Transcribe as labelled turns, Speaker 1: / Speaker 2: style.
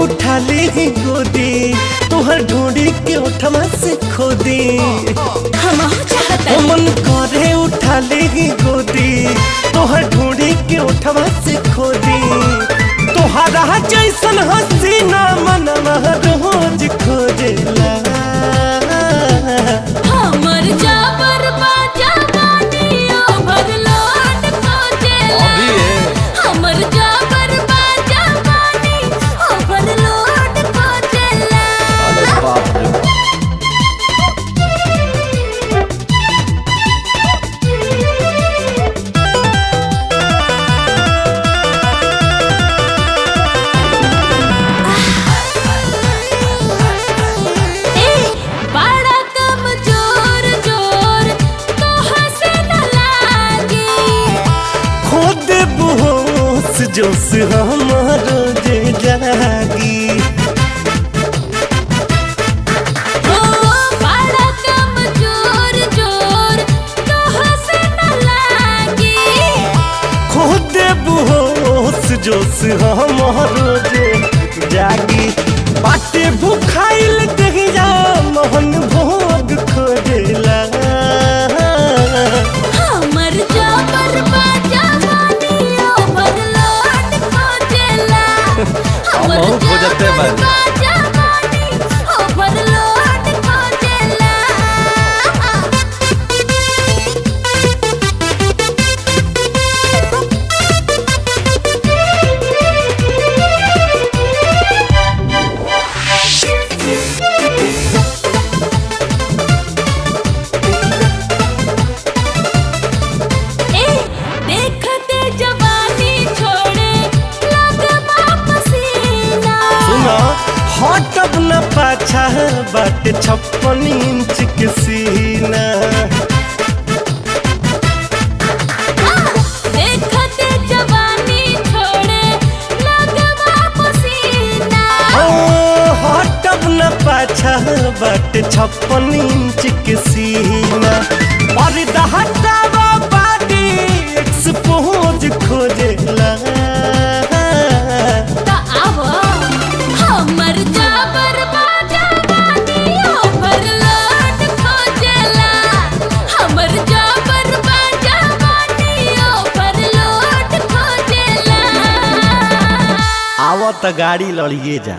Speaker 1: उठाली गोदी तोहर ढूंढी के उठमा से खोदी मन करे उठाली गोदी तोहर ढूंढी के उठमा से खोदी तोहरा जैसन हसीना मनवा रोज खोजेला
Speaker 2: हमर जाबर बाजा बानियो भरलोट खोजेला हमर जाबर बाजा बानी भरलोट खोजेला।
Speaker 1: अरे बाप रे जोश हमारो जे जागी
Speaker 2: बड़ा कमजोर जोर तोह से न लागी
Speaker 1: खुद बेहोश जोश हमारो जे जागी बाटे भूखाइल दहिया मोहन भोग खोजेला
Speaker 2: हमर जाबर बाजा बानियो भरलोट खोजेला हमर जाबर बाजा बानी भरलोट खोजेला। देखते जवानी छोड़े लगमा पसीना
Speaker 1: हटब न पाछा बाटे 56 इंच के सीना
Speaker 2: देखते जवानी छोड़े लगमा पसीना
Speaker 1: हटब न पाछा बाटे 56 इंच के सीना पर्दा हटावा बाटी एक्सपोज खोजेला
Speaker 2: हमर जाबर बाजा बानियो भरलोट खोजेला हमर जाबर बाजा बानियो भरलोट खोजेला।
Speaker 1: आवत गाड़ी लड़िए जा।